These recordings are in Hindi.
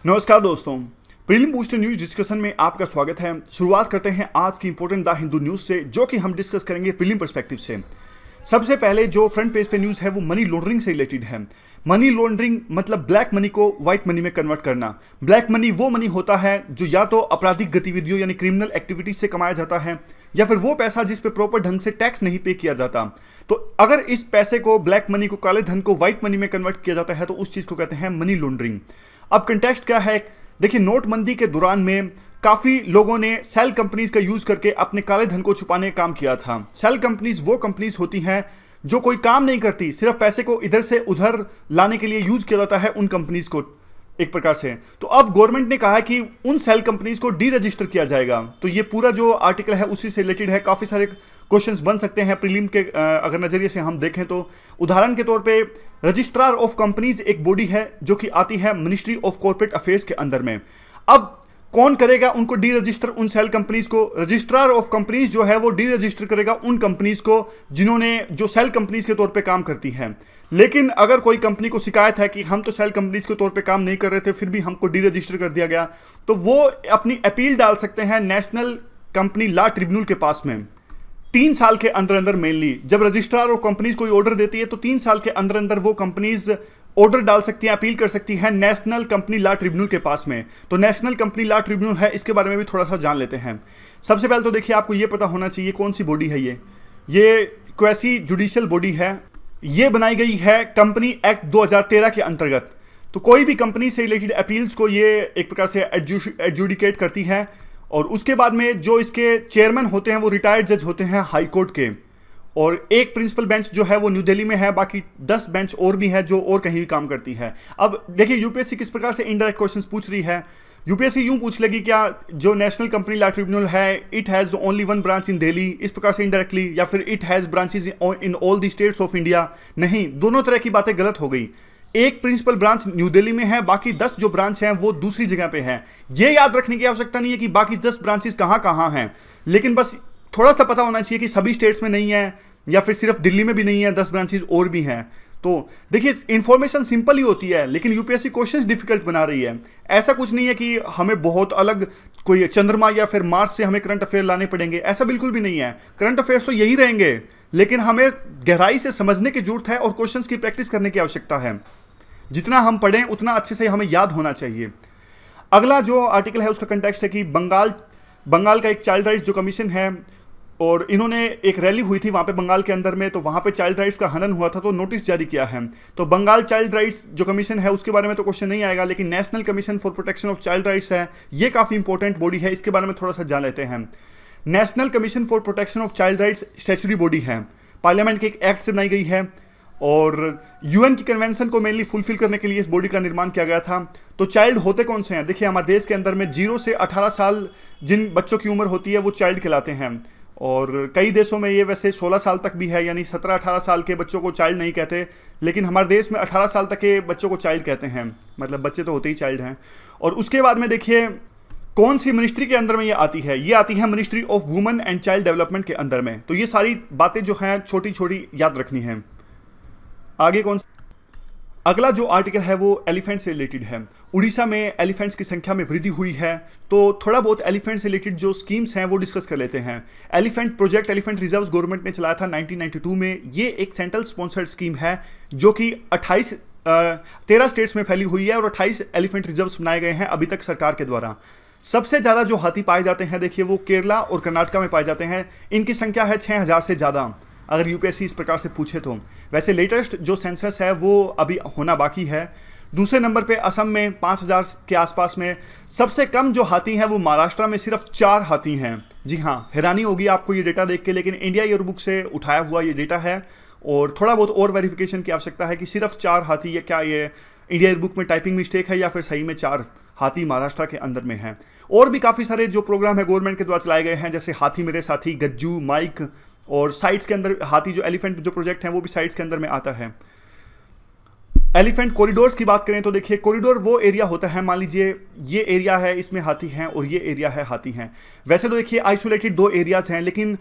नमस्कार दोस्तों, प्रीलिम बूस्टर न्यूज डिस्कशन में आपका स्वागत है। शुरुआत करते हैं आज की इंपॉर्टेंट द हिंदू न्यूज से, जो कि हम डिस्कस करेंगे प्रीलिम पर्सपेक्टिव से। सबसे पहले जो फ्रंट पेज पे न्यूज है वो मनी लॉन्ड्रिंग से रिलेटेड है। मनी लॉन्ड्रिंग मतलब ब्लैक मनी को व्हाइट मनी में कन्वर्ट करना। ब्लैक मनी वो मनी होता है जो या तो आपराधिक गतिविधियों यानी क्रिमिनल एक्टिविटीज से कमाया जाता है, या फिर वो पैसा जिस पे प्रॉपर ढंग से टैक्स नहीं पे किया जाता। तो अगर इस पैसे को, ब्लैक मनी को, काले धन को व्हाइट मनी में कन्वर्ट किया जाता है तो उस चीज को कहते हैं मनी लॉन्ड्रिंग। अब कंटेक्स्ट क्या है? देखिए, नोटबंदी के दौरान में काफी लोगों ने सेल कंपनीज का यूज करके अपने काले धन को छुपाने का काम किया था। सेल कंपनीज वो कंपनीज होती हैं जो कोई काम नहीं करती, सिर्फ पैसे को इधर से उधर लाने के लिए यूज किया जाता है उन कंपनीज को एक प्रकार से। तो अब गवर्नमेंट ने कहा है कि उन सेल कंपनीज को डी रजिस्टर किया जाएगा। तो ये पूरा जो आर्टिकल है उसी से रिलेटेड है। काफी सारे क्वेश्चंस बन सकते हैं प्रीलिम के अगर नजरिए से हम देखें तो। उदाहरण के तौर पे रजिस्ट्रार ऑफ कंपनीज एक बॉडी है जो कि आती है मिनिस्ट्री ऑफ कॉर्पोरेट अफेयर्स के अंदर में। अब कौन करेगा उनको डी रजिस्टर, उन सेल कंपनीज को? रजिस्ट्रार ऑफ कंपनीज जो है वो डी रजिस्टर करेगा उन कंपनीज को जिन्होंने जो सेल कंपनीज के तौर पे काम करती हैं। लेकिन अगर कोई कंपनी को शिकायत है कि हम तो सेल कंपनीज के तौर पे काम नहीं कर रहे थे, फिर भी हमको डी रजिस्टर कर दिया गया, तो वो अपनी अपील डाल सकते हैं नेशनल कंपनी लॉ ट्रिब्यूनल के पास में 3 साल के अंदर अंदर। मेनली जब रजिस्ट्रार और कंपनीज कोई ऑर्डर देती है तो 3 साल के अंदर अंदर वो कंपनीज ऑर्डर डाल सकती हैं, अपील कर सकती हैं नेशनल कंपनी लॉ ट्रिब्यूनल के पास में। तो नेशनल कंपनी लॉ ट्रिब्यूनल है, इसके बारे में भी थोड़ा सा जान लेते हैं। सबसे पहले तो देखिए, आपको ये पता होना चाहिए कौन सी बॉडी है ये क्वेसी जुडिशियल बॉडी है। ये बनाई गई है कंपनी एक्ट 2013 के अंतर्गत। तो कोई भी कंपनी से रिलेटेड अपील्स को ये एक प्रकार से एडजुडिकेट करती है। और उसके बाद में जो इसके चेयरमैन होते हैं वो रिटायर्ड जज होते हैं हाई कोर्ट के, और एक प्रिंसिपल बेंच जो है वो न्यू दिल्ली में है, बाकी 10 बेंच और भी है जो और कहीं भी काम करती है। अब देखिए, यूपीएससी किस प्रकार से इनडायरेक्ट क्वेश्चंस पूछ रही है। यूपीएससी यूं पूछ लेगी, क्या जो नेशनल कंपनी लॉ ट्रिब्यूनल है इट हैज ओनली 1 ब्रांच इन दिल्ली, इस प्रकार से इनडायरेक्टली, या फिर it has branches in all the states of India? नहीं, दोनों तरह की बातें गलत हो गई। एक प्रिंसिपल ब्रांच न्यू दिल्ली में है, बाकी 10 जो ब्रांच हैं वो दूसरी जगह पे हैं। ये याद रखने की आवश्यकता नहीं है कि बाकी 10 ब्रांचेस कहाँ कहाँ हैं, लेकिन बस थोड़ा सा पता होना चाहिए कि सभी स्टेट्स में नहीं है, या फिर सिर्फ दिल्ली में भी नहीं है, 10 ब्रांचेस और भी हैं। तो देखिए, इंफॉर्मेशन सिंपल ही होती है, लेकिन यूपीएससी क्वेश्चंस डिफिकल्ट बना रही है। ऐसा कुछ नहीं है कि हमें बहुत अलग कोई चंद्रमा या फिर मार्स से हमें करंट अफेयर लाने पड़ेंगे, ऐसा बिल्कुल भी नहीं है। करंट अफेयर्स तो यही रहेंगे, लेकिन हमें गहराई से समझने की जरूरत है और क्वेश्चंस की प्रैक्टिस करने की आवश्यकता है। जितना हम पढ़ें उतना अच्छे से हमें याद होना चाहिए। अगला जो आर्टिकल है उसका कंटेक्स्ट है कि बंगाल का एक चाइल्ड राइट्स जो कमीशन है, और इन्होंने एक रैली हुई थी वहाँ पे बंगाल के अंदर में, तो वहाँ पे चाइल्ड राइट्स का हनन हुआ था, तो नोटिस जारी किया है। तो बंगाल चाइल्ड राइट्स जो कमीशन है उसके बारे में तो क्वेश्चन नहीं आएगा, लेकिन national commission for protection of child rights है, ये काफ़ी इंपॉर्टेंट बॉडी है, इसके बारे में थोड़ा सा जान लेते हैं। National commission for protection of child rights statutory body है, पार्लियामेंट के एक एक्ट से बनाई गई है, और यूएन की कन्वेंशन को मेनली फुलफिल करने के लिए इस बॉडी का निर्माण किया गया था। तो चाइल्ड होते कौन से हैं? देखिए, हमारे देश के अंदर में 0 से 18 साल जिन बच्चों की उम्र होती है वो चाइल्ड कहलाते हैं, और कई देशों में ये वैसे 16 साल तक भी है, यानी 17-18 साल के बच्चों को चाइल्ड नहीं कहते, लेकिन हमारे देश में 18 साल तक के बच्चों को चाइल्ड कहते हैं, मतलब बच्चे तो होते ही चाइल्ड हैं। और उसके बाद में देखिए, कौन सी मिनिस्ट्री के अंदर में ये आती है? ये आती है ministry of women and child development के अंदर में। तो ये सारी बातें जो हैं छोटी छोटी याद रखनी है। आगे कौन सा? अगला जो आर्टिकल है वो एलिफेंट से रिलेटेड है। उड़ीसा में एलिफेंट्स की संख्या में वृद्धि हुई है, तो थोड़ा बहुत एलिफेंट से रिलेटेड जो स्कीम्स हैं वो डिस्कस कर लेते हैं। Elephant project, elephant reserves government ने चलाया था 1992 में। ये एक सेंट्रल स्पॉन्सर्ड स्कीम है जो कि 13 स्टेट्स में फैली हुई है, और 28 एलिफेंट रिजर्व्स बनाए गए हैं अभी तक सरकार के द्वारा। सबसे ज़्यादा जो हाथी पाए जाते हैं, देखिए, वो केरला और कर्नाटका में पाए जाते हैं। इनकी संख्या है 6000 से ज़्यादा, अगर यूपीएससी इस प्रकार से पूछे तो। वैसे लेटेस्ट जो सेंसस है वो अभी होना बाकी है। दूसरे नंबर पे असम में 5000 के आसपास में। सबसे कम जो हाथी हैं वो महाराष्ट्र में सिर्फ 4 हाथी हैं। जी हाँ, हैरानी होगी आपको ये डेटा देख के, लेकिन इंडिया ईयर बुक से उठाया हुआ ये डेटा है, और थोड़ा बहुत और वेरिफिकेशन की आवश्यकता है कि सिर्फ 4 हाथी, या क्या ये इंडिया ईयर बुक में टाइपिंग मिस्टेक है या फिर सही में 4 हाथी महाराष्ट्र के अंदर में हैं। और भी काफ़ी सारे जो प्रोग्राम है गवर्नमेंट के द्वारा चलाए गए हैं, जैसे हाथी मेरे साथी, गज्जू, माइक, और साइट्स के अंदर हाथी जो एलिफेंट जो प्रोजेक्ट है वो भी साइट्स के अंदर में आता है। एलिफेंट कॉरिडोर्स की बात करें तो देखिए, कॉरिडोर वो एरिया होता है, मान लीजिए ये एरिया है, इसमें हाथी हैं, और ये एरिया है हाथी हैं। वैसे तो देखिए आइसोलेटेड 2 एरियाज हैं, लेकिन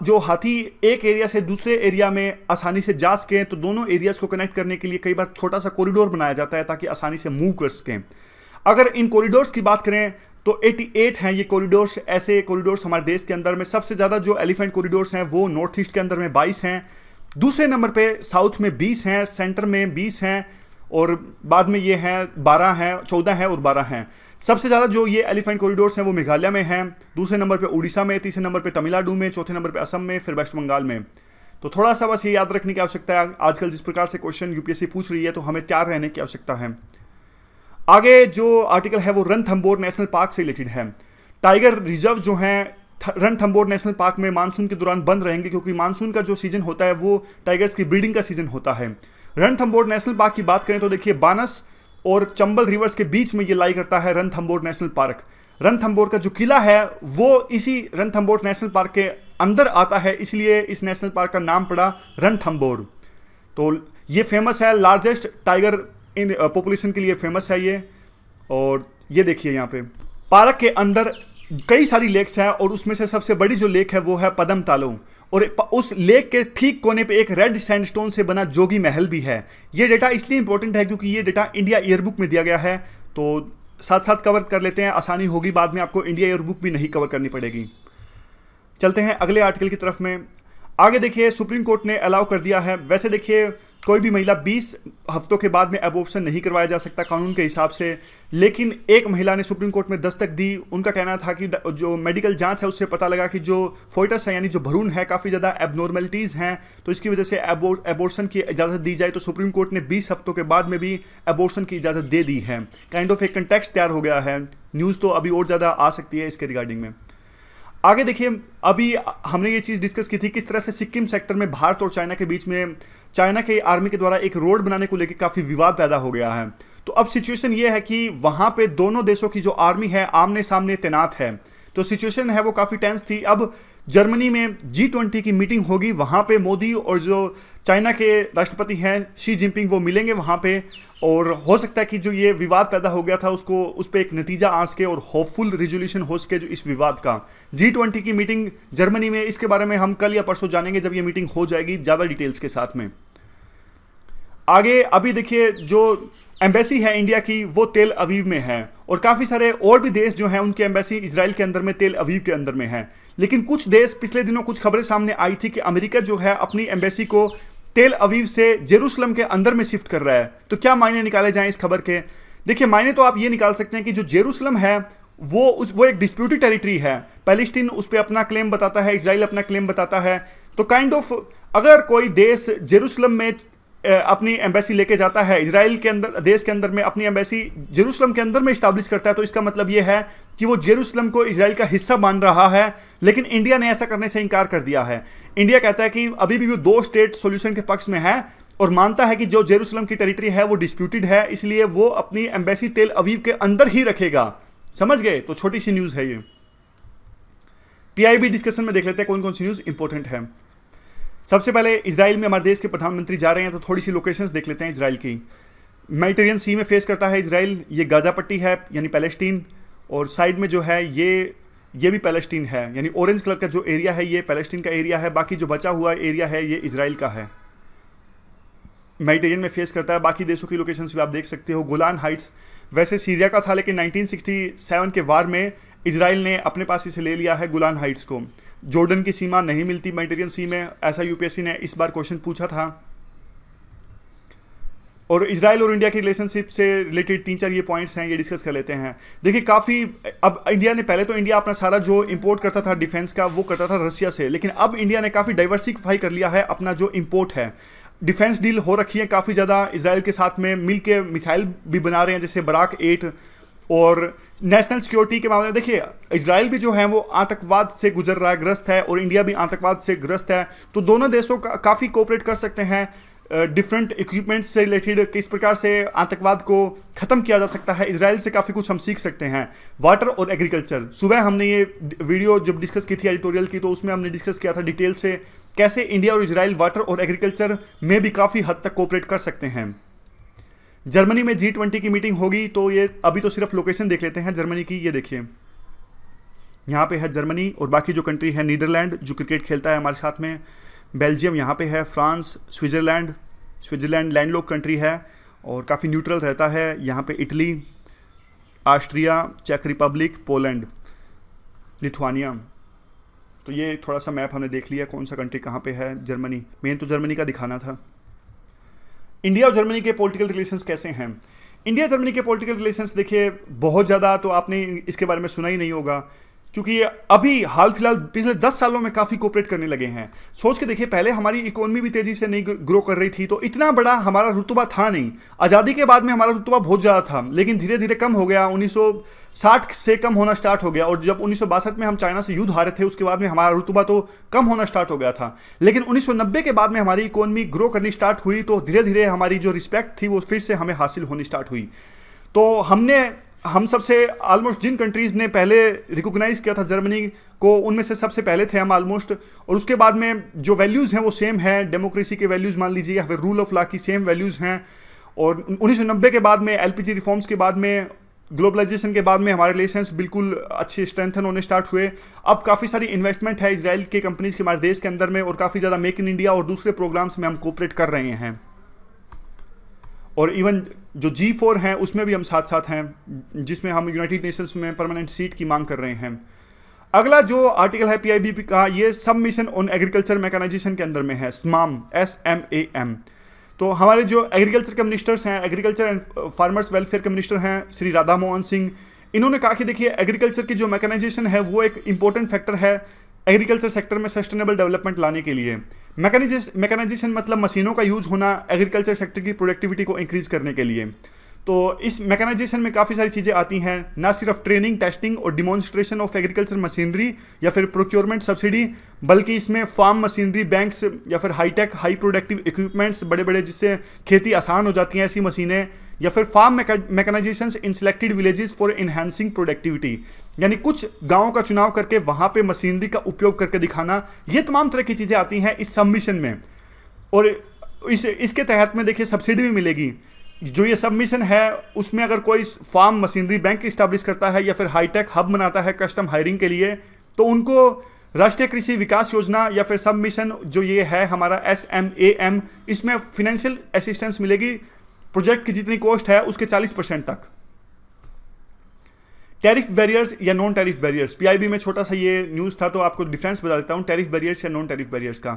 जो हाथी एक एरिया से दूसरे एरिया में आसानी से जा सकें, तो दोनों एरियाज को कनेक्ट करने के लिए कई बार छोटा सा कॉरिडोर बनाया जाता है ताकि आसानी से मूव कर सकें। अगर इन कॉरिडोर्स की बात करें तो 88 हैं ये कॉरिडोर्स, ऐसे कॉरिडोर्स हमारे देश के अंदर में। सबसे ज़्यादा जो एलिफेंट कॉरिडोर्स हैं वो नॉर्थ ईस्ट के अंदर में 22 हैं, दूसरे नंबर पे साउथ में 20 हैं, सेंटर में 20 हैं और बाद में ये हैं 12 हैं, 14 हैं और 12 हैं। सबसे ज़्यादा जो ये एलिफेंट कॉरिडोर्स हैं वो मेघालय में हैं, दूसरे नंबर पे उड़ीसा में, तीसरे नंबर पे तमिलनाडु में, चौथे नंबर पे असम में, फिर वेस्ट बंगाल में। तो थोड़ा सा बस ये याद रखने की आवश्यकता है, आजकल जिस प्रकार से क्वेश्चन यूपीएससी पूछ रही है तो हमें तैयार रहने की आवश्यकता है। आगे जो आर्टिकल है वो रणथंबोर नेशनल पार्क से रिलेटेड है। टाइगर रिजर्व जो हैं रणथंबोर नेशनल पार्क में मानसून के दौरान बंद रहेंगे, क्योंकि मानसून का जो सीजन होता है वो टाइगर्स की ब्रीडिंग का सीजन होता है। रणथंबोर नेशनल पार्क की बात करें तो देखिए बानस और चंबल रिवर्स के बीच में ये लाई करता है रणथंबोर नेशनल पार्क। रणथंबोर का जो किला है वो इसी रणथंबोर नेशनल पार्क के अंदर आता है, इसलिए इस नेशनल पार्क का नाम पड़ा रणथंबोर। तो ये फेमस है, लार्जेस्ट टाइगर इन पॉपुलेशन के लिए फेमस है ये। और ये देखिए यहाँ पे पार्क के अंदर कई सारी लेक्स हैं और उसमें से सबसे बड़ी जो लेक है वो है पदम तालु, और उस लेक के ठीक कोने पे एक रेड सैंडस्टोन से बना जोगी महल भी है। ये डेटा इसलिए इंपॉर्टेंट है क्योंकि ये डेटा इंडिया ईयरबुक में दिया गया है, तो साथ साथ कवर कर लेते हैं, आसानी होगी, बाद में आपको इंडिया ईयरबुक भी नहीं कवर करनी पड़ेगी। चलते हैं अगले आर्टिकल की तरफ में। आगे देखिए सुप्रीम कोर्ट ने अलाउ कर दिया है, वैसे देखिए कोई भी महिला 20 हफ्तों के बाद में एबॉर्शन नहीं करवाया जा सकता कानून के हिसाब से, लेकिन एक महिला ने सुप्रीम कोर्ट में दस्तक दी। उनका कहना था कि जो मेडिकल जांच है उससे पता लगा कि जो फोइटस है यानी जो भ्रूण है काफ़ी ज़्यादा एबनॉर्मलिटीज़ हैं, तो इसकी वजह से एबॉर्शन की इजाज़त दी जाए। तो सुप्रीम कोर्ट ने 20 हफ्तों के बाद में भी एबॉर्शन की इजाज़त दे दी है। काइंड ऑफ एक कंटेक्स्ट तैयार हो गया है, न्यूज़ तो अभी और ज़्यादा आ सकती है इसके रिगार्डिंग में। आगे देखिए अभी हमने ये चीज़ डिस्कस की थी किस तरह से सिक्किम सेक्टर में भारत और चाइना के बीच में चाइना के आर्मी के द्वारा एक रोड बनाने को लेकर काफ़ी विवाद पैदा हो गया है। तो अब सिचुएशन ये है कि वहाँ पे दोनों देशों की जो आर्मी है आमने सामने तैनात है, तो सिचुएशन है वो काफ़ी टेंस थी। अब जर्मनी में G20 की मीटिंग होगी, वहाँ पे मोदी और जो चाइना के राष्ट्रपति हैं शी जिनपिंग वो मिलेंगे वहाँ पे, और हो सकता है कि जो ये विवाद पैदा हो गया था उसको उस पर एक नतीजा आ सके और होपफुल रिजोल्यूशन हो सके जो इस विवाद का। G20 की मीटिंग जर्मनी में, इसके बारे में हम कल या परसों जानेंगे जब ये मीटिंग हो जाएगी ज़्यादा डिटेल्स के साथ में। आगे अभी देखिए जो एम्बेसी है इंडिया की वो तेल अवीव में है, और काफ़ी सारे और भी देश जो हैं उनकी एम्बेसी इजराइल के अंदर में तेल अवीव के अंदर में है। लेकिन कुछ देश, पिछले दिनों कुछ खबरें सामने आई थी कि अमेरिका जो है अपनी एम्बेसी को तेल अवीव से जेरूसलम के अंदर में शिफ्ट कर रहा है। तो क्या मायने निकाले जाएं इस खबर के? देखिए मायने तो आप ये निकाल सकते हैं कि जो जेरूसलम है वो एक डिस्प्यूटेड टेरिटरी है, पैलेस्टीन उस पर अपना क्लेम बताता है, इजराइल अपना क्लेम बताता है। तो काइंड ऑफ अगर कोई देश जेरूसलम में अपनी एम्बेसी लेके जाता है, इजराइल के अंदर देश के अंदर में अपनी एम्बेसी जेरूसलम के अंदर में इस्टेब्लिश करता है, तो इसका मतलब ये है कि वो जेरूसलम को इजराइल का हिस्सा मान रहा है। लेकिन इंडिया ने ऐसा करने से इनकार कर दिया है। इंडिया कहता है कि अभी भी वो 2 स्टेट सॉल्यूशन के पक्ष में है और मानता है कि जो जेरूसलम की टेरिटरी है वो डिस्प्यूटेड है, इसलिए वो अपनी एम्बेसी तेल अवीव के अंदर ही रखेगा। समझ गए? तो छोटी सी न्यूज़ है ये। PIB डिस्कशन में देख लेते हैं कौन कौन सी न्यूज़ इंपॉर्टेंट है। सबसे पहले इजराइल में हमारे देश के प्रधानमंत्री जा रहे हैं, तो थोड़ी सी लोकेशंस देख लेते हैं इजराइल की। मेडिटेरियन सी में फेस करता है इजराइल, ये गाजा पट्टी है यानी पैलेस्टीन, और साइड में जो है ये भी पैलेस्टीन है, यानी ऑरेंज कलर का जो एरिया है ये पैलेस्टीन का एरिया है, बाकी जो बचा हुआ एरिया है ये इजराइल का है। मेडिटेरियन में फेस करता है। बाकी देशों की लोकेशंस भी आप देख सकते हो। गोलान हाइट्स वैसे सीरिया का था, लेकिन 1967 के वार में इजराइल ने अपने पास इसे ले लिया है गोलान हाइट्स को। जॉर्डन की सीमा नहीं मिलती मेडिटेरियन सी में, ऐसा यूपीएससी ने इस बार क्वेश्चन पूछा था। और इजराइल और इंडिया की रिलेशनशिप से रिलेटेड 3-4 ये पॉइंट्स हैं, ये डिस्कस कर लेते हैं। देखिए काफ़ी अब इंडिया ने, पहले तो इंडिया अपना सारा जो इंपोर्ट करता था डिफेंस का वो करता था रशिया से, लेकिन अब इंडिया ने काफ़ी डाइवर्सिफाई कर लिया है अपना जो इंपोर्ट है। डिफेंस डील हो रखी है काफ़ी ज़्यादा इजराइल के साथ में, मिल के मिसाइल भी बना रहे हैं जैसे बराक 8। और नेशनल सिक्योरिटी के मामले में देखिए इजराइल भी जो है वो आतंकवाद से गुजर रहा है, ग्रस्त है, और इंडिया भी आतंकवाद से ग्रस्त है। तो दोनों देशों का काफ़ी कोऑपरेट कर सकते हैं डिफरेंट इक्विपमेंट्स से रिलेटेड, किस प्रकार से आतंकवाद को ख़त्म किया जा सकता है। इजराइल से काफ़ी कुछ हम सीख सकते हैं। वाटर और एग्रीकल्चर, सुबह हमने ये वीडियो जब डिस्कस की थी एडिटोरियल की, तो उसमें हमने डिस्कस किया था डिटेल से कैसे इंडिया और इजराइल वाटर और एग्रीकल्चर में भी काफ़ी हद तक कोऑपरेट कर सकते हैं। जर्मनी में G20 की मीटिंग होगी, तो ये अभी तो सिर्फ लोकेशन देख लेते हैं जर्मनी की। ये देखिए यहाँ पे है जर्मनी, और बाकी जो कंट्री है नीदरलैंड जो क्रिकेट खेलता है हमारे साथ में, बेल्जियम यहाँ पे है, फ्रांस, स्विट्ज़रलैंड लैंडलॉक कंट्री है और काफ़ी न्यूट्रल रहता है। यहाँ पे इटली, ऑस्ट्रिया, चेक रिपब्लिक, पोलैंड, लिथुआनिया। तो ये थोड़ा सा मैप हमने देख लिया कौन सा कंट्री कहाँ पे है। जर्मनी, मेन तो जर्मनी का दिखाना था। इंडिया और जर्मनी के पॉलिटिकल रिलेशंस कैसे हैं? इंडिया जर्मनी के पॉलिटिकल रिलेशंस देखिए बहुत ज़्यादा तो आपने इसके बारे में सुना ही नहीं होगा, क्योंकि अभी हाल फिलहाल पिछले 10 सालों में काफ़ी कोऑपरेट करने लगे हैं। सोच के देखिए, पहले हमारी इकोनॉमी भी तेज़ी से नहीं ग्रो कर रही थी, तो इतना बड़ा हमारा रुतबा था नहीं। आज़ादी के बाद में हमारा रुतबा बहुत ज़्यादा था, लेकिन धीरे धीरे कम हो गया। 1960 से कम होना स्टार्ट हो गया, और जब 1962 में हम चाइना से युद्ध हारे थे, उसके बाद में हमारा रुतबा तो कम होना स्टार्ट हो गया था। लेकिन 1990 के बाद में हमारी इकोनॉमी ग्रो करनी स्टार्ट हुई, तो धीरे धीरे हमारी जो रिस्पेक्ट थी वो फिर से हमें हासिल होनी स्टार्ट हुई। तो हम सबसे ऑलमोस्ट जिन कंट्रीज़ ने पहले रिकॉग्नाइज किया था जर्मनी को, उनमें से सबसे पहले थे हम ऑलमोस्ट। और उसके बाद में जो वैल्यूज़ हैं वो सेम हैं, डेमोक्रेसी के वैल्यूज़ मान लीजिए या फिर रूल ऑफ लॉ की सेम वैल्यूज़ हैं। और 1990 के बाद में एलपीजी रिफॉर्म्स के बाद में, ग्लोबलाइजेशन के बाद में हमारे रिलेशंस बिल्कुल अच्छे स्ट्रेंथन होने स्टार्ट हुए। अब काफ़ी सारी इन्वेस्टमेंट है इजराइल के कंपनीज के हमारे देश के अंदर में, और काफ़ी ज़्यादा मेक इन इंडिया और दूसरे प्रोग्राम्स में हम कोऑपरेट कर रहे हैं। और इवन जो G4 हैं उसमें भी हम साथ साथ हैं, जिसमें हम यूनाइटेड नेशंस में परमानेंट सीट की मांग कर रहे हैं। अगला जो आर्टिकल है PIBP का, ये सबमिशन ऑन एग्रीकल्चर मैकेनाइजेशन के अंदर में है, SMAM, SMAM। तो हमारे जो एग्रीकल्चर के मिनिस्टर्स हैं, एग्रीकल्चर एंड फार्मर्स वेलफेयर के मिनिस्टर हैं श्री राधा मोहन सिंह, इन्होंने कहा कि देखिए एग्रीकल्चर की जो मैकेनाइजेशन है वो एक इंपॉर्टेंट फैक्टर है एग्रीकल्चर सेक्टर में सस्टेनेबल डेवलपमेंट लाने के लिए। मैकेनाइजेशन मतलब मशीनों का यूज होना एग्रीकल्चर सेक्टर की प्रोडक्टिविटी को इंक्रीज करने के लिए। तो इस मैकेनाइजेशन में काफ़ी सारी चीज़ें आती हैं, ना सिर्फ ट्रेनिंग, टेस्टिंग और डिमॉन्स्ट्रेशन ऑफ एग्रीकल्चर मशीनरी या फिर प्रोक्योरमेंट सब्सिडी, बल्कि इसमें फार्म मशीनरी बैंक्स या फिर हाईटेक हाई प्रोडक्टिव इक्विपमेंट्स, बड़े बड़े जिससे खेती आसान हो जाती हैं ऐसी मशीनें, या फिर farm mechanisation in selected villages for enhancing productivity, यानी कुछ गाँवों का चुनाव करके वहाँ पर मशीनरी का उपयोग करके दिखाना। ये तमाम तरह की चीज़ें आती हैं इस सबमिशन में। और इसके तहत में देखिए सब्सिडी भी मिलेगी। जो ये सबमिशन है उसमें अगर कोई फार्म मशीनरी बैंक इस्टेब्लिश करता है या फिर हाईटेक हब बनाता है कस्टम हायरिंग के लिए, तो उनको राष्ट्रीय कृषि विकास योजना या फिर सबमिशन जो ये है हमारा SMAM, इसमें फिनेंशियल असिस्टेंस मिलेगी प्रोजेक्ट की जितनी कॉस्ट है उसके 40% तक। टैरिफ बैरियर्स या नॉन टैरिफ बैरियर्स, PIB में छोटा सा ये न्यूज़ था तो आपको डिफरेंस बता देता हूँ टैरिफ बैरियर्स या नॉन टैरिफ बैरियर्स का।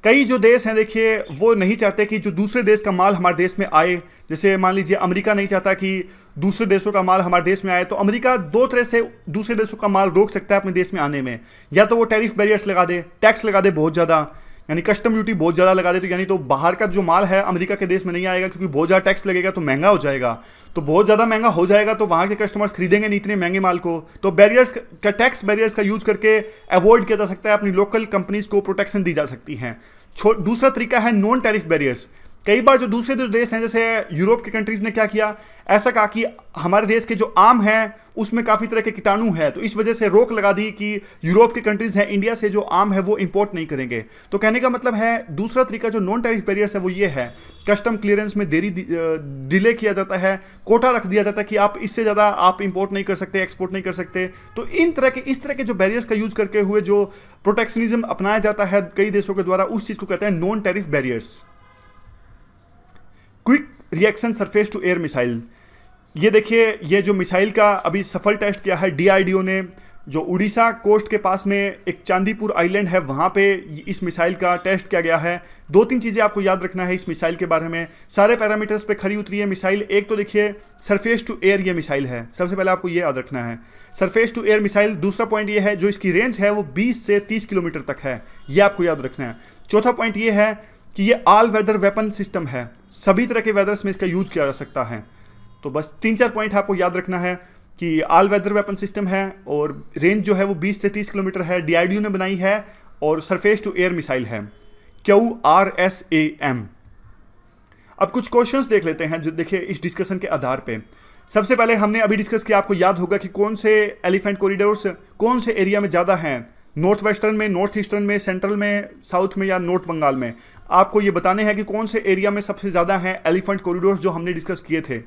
कई जो देश हैं देखिए वो नहीं चाहते कि जो दूसरे देश का माल हमारे देश में आए, जैसे मान लीजिए अमेरिका नहीं चाहता कि दूसरे देशों का माल हमारे देश में आए, तो अमेरिका दो तरह से दूसरे देशों का माल रोक सकता है अपने देश में आने में। या तो वो टैरिफ बैरियर्स लगा दे, टैक्स लगा दे बहुत ज़्यादा, यानी कस्टम ड्यूटी बहुत ज़्यादा लगा दे, तो यानी तो बाहर का जो माल है अमेरिका के देश में नहीं आएगा, क्योंकि बहुत ज़्यादा टैक्स लगेगा तो महंगा हो जाएगा। तो बहुत ज़्यादा महंगा हो जाएगा तो वहाँ के कस्टमर्स खरीदेंगे नहीं इतने महंगे माल को। तो बैरियर्स का, टैक्स बैरियर्स का यूज करके अवॉइड किया जा सकता है, अपनी लोकल कंपनीज को प्रोटेक्शन दी जा सकती है। दूसरा तरीका है नॉन टैरिफ बैरियर्स। कई बार जो दूसरे जो देश हैं जैसे यूरोप के कंट्रीज़ ने क्या किया, ऐसा कहा कि हमारे देश के जो आम हैं उसमें काफ़ी तरह के कीटाणु है, तो इस वजह से रोक लगा दी कि यूरोप के कंट्रीज़ हैं इंडिया से जो आम है वो इंपोर्ट नहीं करेंगे। तो कहने का मतलब है दूसरा तरीका जो नॉन टैरिफ बैरियर्स है वो ये है, कस्टम क्लियरेंस में देरी डिले किया जाता है, कोटा रख दिया जाता है कि आप इससे ज़्यादा आप इंपोर्ट नहीं कर सकते, एक्सपोर्ट नहीं कर सकते। तो इस तरह के जो बैरियर्स का यूज़ करके हुए जो प्रोटेक्शनिज्म अपनाया जाता है कई देशों के द्वारा, उस चीज़ को कहते हैं non tariff barriers. Quick reaction surface to air missile, ये देखिए ये जो मिसाइल का अभी सफल टेस्ट किया है DRDO ने, जो उड़ीसा कोस्ट के पास में एक चांदीपुर आइलैंड है वहाँ पे इस मिसाइल का टेस्ट किया गया है। 2-3 चीज़ें आपको याद रखना है इस मिसाइल के बारे में, सारे पैरामीटर्स पे खरी उतरी है मिसाइल। एक तो देखिए सरफेस टू एयर ये मिसाइल है, सबसे पहले आपको ये याद रखना है सरफेस टू एयर मिसाइल। दूसरा पॉइंट ये है जो इसकी रेंज है वो 20 से 30 किलोमीटर तक है, ये आपको याद रखना है। चौथा पॉइंट ये है कि ये ऑल वेदर वेपन सिस्टम है, सभी तरह के वेदर्स में इसका यूज किया जा सकता है। तो बस 3-4 पॉइंट आपको याद रखना है कि ऑल वेदर वेपन सिस्टम है और रेंज जो है वो 20 से 30 किलोमीटर है, DRDO ने बनाई है, और सरफेस टू एयर मिसाइल है QRSAM। अब कुछ क्वेश्चंस देख लेते हैं जो देखिए इस डिस्कशन के आधार पे। सबसे पहले हमने अभी डिस्कस किया, आपको याद होगा कि कौन से एलिफेंट कॉरिडोर्स कौन से एरिया में ज़्यादा हैं, नॉर्थ वेस्टर्न में, नॉर्थ ईस्टर्न में, सेंट्रल में, साउथ में या नॉर्थ बंगाल में। आपको ये बताने हैं कि कौन से एरिया में सबसे ज़्यादा हैं एलिफेंट कॉरिडोर्स जो हमने डिस्कस किए थे।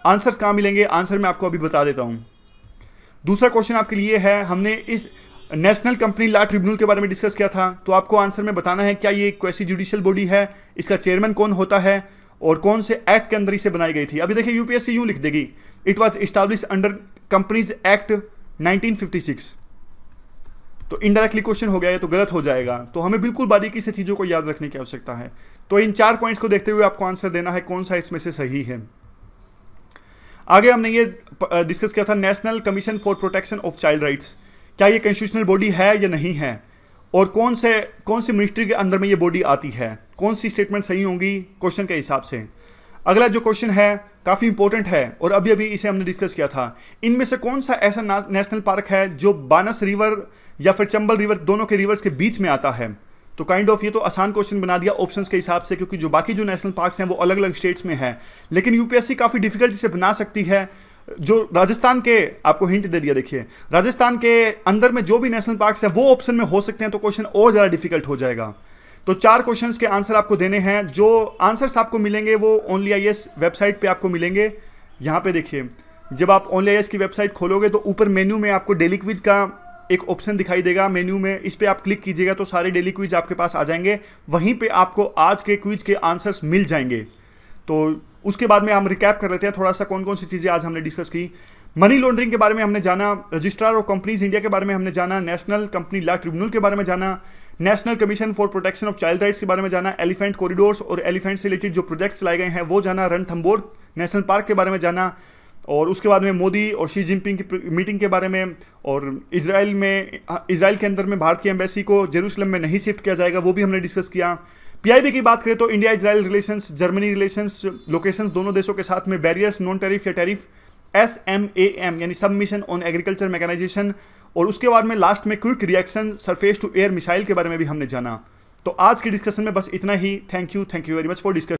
आंसर्स कहाँ मिलेंगे, आंसर मैं आपको अभी बता देता हूँ। दूसरा क्वेश्चन आपके लिए है, हमने इस नेशनल कंपनी लॉ ट्रिब्यूनल के बारे में डिस्कस किया था, तो आपको आंसर में बताना है क्या ये क्वेसी जुडिशियल बॉडी है, इसका चेयरमैन कौन होता है और कौन से एक्ट के अंदर इसे बनाई गई थी। अभी देखिए यूपीएससी यूं लिख देगी, it was established under companies act 1956, तो इनडायरेक्टली क्वेश्चन हो गया, ये तो गलत हो जाएगा। तो हमें बिल्कुल बारीकी से चीज़ों को याद रखने की आवश्यकता है। तो इन 4 पॉइंट्स को देखते हुए आपको आंसर देना है कौन सा इसमें से सही है। आगे हमने ये डिस्कस किया था national commission for protection of child rights, क्या ये कॉन्स्टिट्यूशनल बॉडी है या नहीं है, और कौन सी मिनिस्ट्री के अंदर में ये बॉडी आती है, कौन सी स्टेटमेंट सही होंगी क्वेश्चन के हिसाब से। अगला जो क्वेश्चन है काफ़ी इंपॉर्टेंट है और अभी इसे हमने डिस्कस किया था, इनमें से कौन सा ऐसा नेशनल पार्क है जो बानस रिवर या फिर चंबल रिवर दोनों के रिवर्स के बीच में आता है। तो काइंड ऑफ ये तो आसान क्वेश्चन बना दिया ऑप्शंस के हिसाब से, क्योंकि जो बाकी जो नेशनल पार्क्स हैं वो अलग अलग स्टेट्स में है, लेकिन यूपीएससी काफ़ी डिफिकल्टी से बना सकती है। जो राजस्थान के, आपको हिंट दे दिया, देखिए राजस्थान के अंदर में जो भी नेशनल पार्क्स हैं वो ऑप्शन में हो सकते हैं, तो क्वेश्चन और ज़्यादा डिफिकल्ट हो जाएगा। तो 4 क्वेश्चंस के आंसर आपको देने हैं। जो आंसर्स आपको मिलेंगे वो ओनली आईएएस वेबसाइट पे आपको मिलेंगे। यहाँ पे देखिए, जब आप ओनली आईएएस की वेबसाइट खोलोगे तो ऊपर मेन्यू में आपको डेली क्विज का एक ऑप्शन दिखाई देगा मेन्यू में, इस पर आप क्लिक कीजिएगा तो सारे डेली क्विज आपके पास आ जाएंगे। वहीं पे आपको आज के क्विज के आंसर्स मिल जाएंगे। तो उसके बाद में हम रिकैप कर लेते हैं थोड़ा सा कौन कौन सी चीज़ें आज हमने डिस्कस की। मनी लॉन्ड्रिंग के बारे में हमने जाना, रजिस्ट्रार ऑफ कंपनीज इंडिया के बारे में हमने जाना, नेशनल कंपनी लॉ ट्रिब्यूनल के बारे में जाना, national commission for protection of child rights के बारे में जाना, एलिफेंट कॉरिडोर्स और एलिफेंट से रिलेटेड जो प्रोजेक्ट चलाए गए हैं वो जाना, रणथंबोर नेशनल पार्क के बारे में जाना, और उसके बाद में मोदी और शी जिनपिंग की मीटिंग के बारे में, और इजराइल के अंदर में भारत की एम्बेसी को जेरूसलम में नहीं शिफ्ट किया जाएगा, वो भी हमने डिस्कस किया। पीआईबी की बात करें तो India Israel relations, Germany relations, locations दोनों देशों के साथ में, बैरियर्स, नॉन टैरिफ या टैरिफ, SMAM यानी सबमिशन ऑन एग्रीकल्चर मैकेनाइजेशन, और उसके बाद में लास्ट में quick reaction surface to air missile के बारे में भी हमने जाना। तो आज के डिस्कशन में बस इतना ही। Thank you very much for discussion.